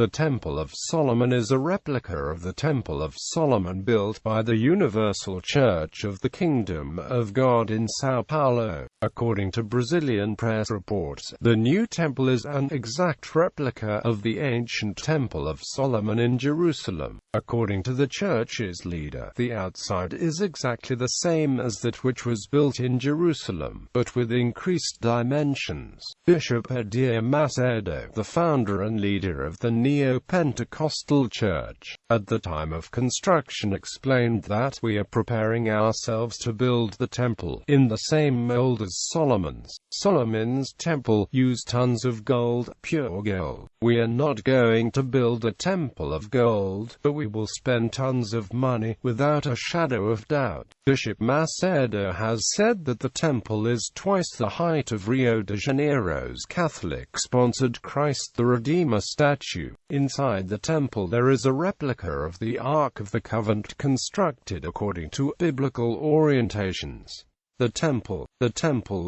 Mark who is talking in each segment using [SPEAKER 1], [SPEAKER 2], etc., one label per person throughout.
[SPEAKER 1] The Temple of Solomon is a replica of the Temple of Solomon built by the Universal Church of the Kingdom of God in São Paulo. According to Brazilian press reports, the new temple is an exact replica of the ancient Temple of Solomon in Jerusalem. According to the church's leader, the outside is exactly the same as that which was built in Jerusalem, but with increased dimensions. Bishop Edir Macedo, the founder and leader of the neo-pentecostal church, at the time of construction explained that we are preparing ourselves to build the temple in the same mold as Solomon's. Solomon's temple used tons of gold, pure gold. We are not going to build a temple of gold, but we will spend tons of money, without a shadow of doubt. Bishop Macedo has said that the temple is twice the height of Rio de Janeiro's Catholic-sponsored Christ the Redeemer statue. Inside the temple there is a replica of the Ark of the Covenant constructed according to biblical orientations. The temple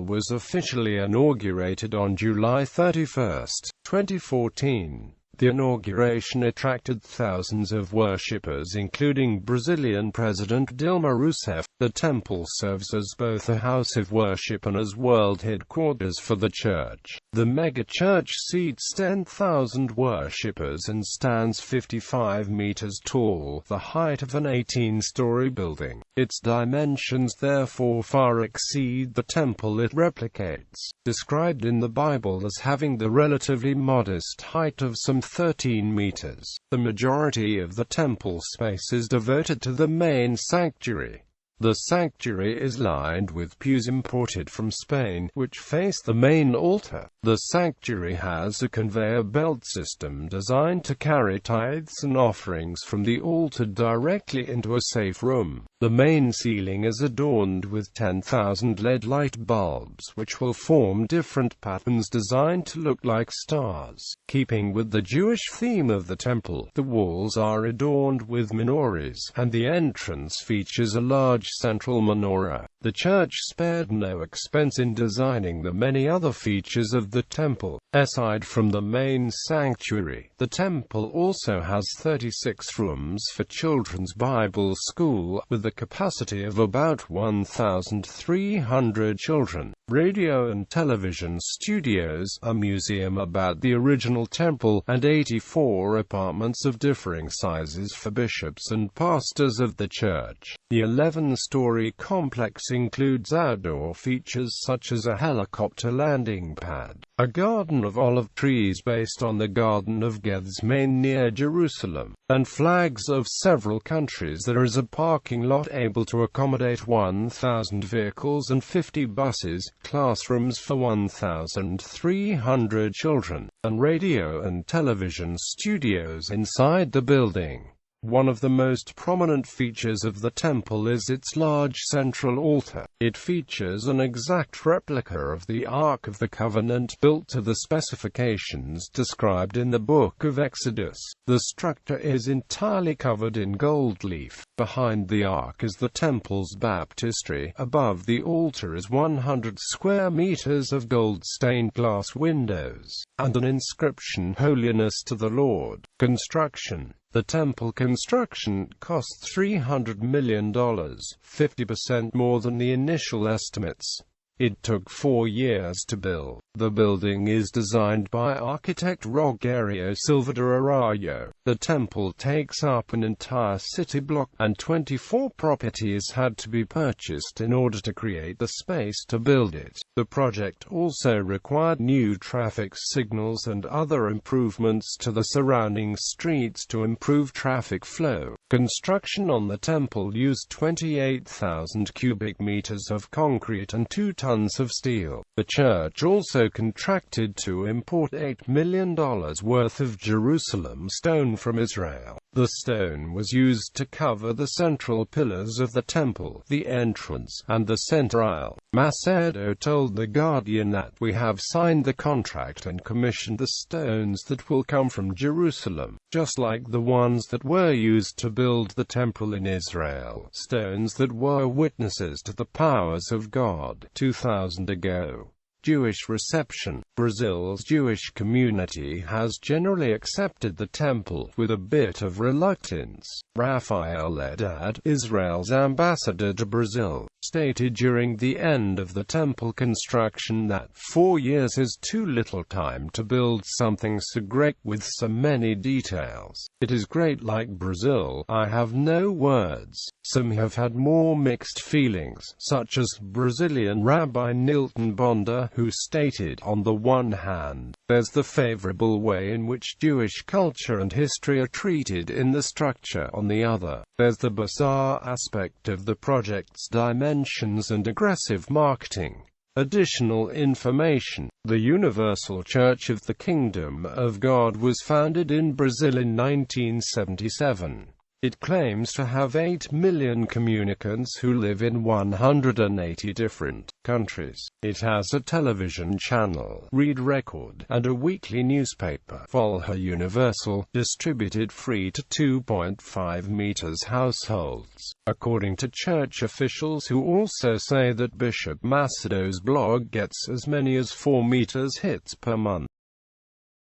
[SPEAKER 1] was officially inaugurated on July 31, 2014. The inauguration attracted thousands of worshippers including Brazilian President Dilma Rousseff. The temple serves as both a house of worship and as world headquarters for the church. The mega-church seats 10,000 worshippers and stands 55 meters tall, the height of an 18-story building. Its dimensions therefore far exceed the temple it replicates, described in the Bible as having the relatively modest height of some 13 meters. The majority of the temple space is devoted to the main sanctuary. The sanctuary is lined with pews imported from Spain, which face the main altar. The sanctuary has a conveyor belt system designed to carry tithes and offerings from the altar directly into a safe room. The main ceiling is adorned with 10,000 LED light bulbs, which will form different patterns designed to look like stars. Keeping with the Jewish theme of the temple, the walls are adorned with menorahs, and the entrance features a large central menorah. The church spared no expense in designing the many other features of the temple. Aside from the main sanctuary, the temple also has 36 rooms for children's Bible school, with a capacity of about 1,300 children, radio and television studios, a museum about the original temple, and 84 apartments of differing sizes for bishops and pastors of the church. The 11-story complex includes outdoor features such as a helicopter landing pad, a garden of olive trees based on the Garden of Gethsemane near Jerusalem, and flags of several countries. There is a parking lot able to accommodate 1,000 vehicles and 50 buses, classrooms for 1,300 children, and radio and television studios inside the building. One of the most prominent features of the temple is its large central altar. It features an exact replica of the Ark of the Covenant built to the specifications described in the Book of Exodus. The structure is entirely covered in gold leaf. Behind the Ark is the temple's baptistry. Above the altar is 100 square meters of gold-stained glass windows, and an inscription, "Holiness to the Lord." Construction. The temple construction cost $300 million, 50% more than the initial estimates. It took 4 years to build. The building is designed by architect Rogério Silva de Araujo. The temple takes up an entire city block, and 24 properties had to be purchased in order to create the space to build it. The project also required new traffic signals and other improvements to the surrounding streets to improve traffic flow. Construction on the temple used 28,000 cubic meters of concrete and 2 tons of steel. The church also contracted to import $8 million worth of Jerusalem stone from Israel. The stone was used to cover the central pillars of the temple, the entrance, and the center aisle. Macedo told The Guardian that we have signed the contract and commissioned the stones that will come from Jerusalem, just like the ones that were used to build the temple in Israel, stones that were witnesses to the powers of God 2,000 ago. Jewish reception. Brazil's Jewish community has generally accepted the temple, with a bit of reluctance. Rafael Haddad, Israel's ambassador to Brazil, stated during the end of the temple construction that 4 years is too little time to build something so great with so many details. It is great like Brazil, I have no words. Some have had more mixed feelings, such as Brazilian Rabbi Nilton Bonda, who stated, on the one hand, there's the favorable way in which Jewish culture and history are treated in the structure. On the other, there's the bizarre aspect of the project's dimensions and aggressive marketing. Additional information. The Universal Church of the Kingdom of God was founded in Brazil in 1977. It claims to have 8 million communicants who live in 180 different countries. It has a television channel, Read Record, and a weekly newspaper, Folha Universal, distributed free to 2.5 meters households, according to church officials, who also say that Bishop Macedo's blog gets as many as 4 meters hits per month.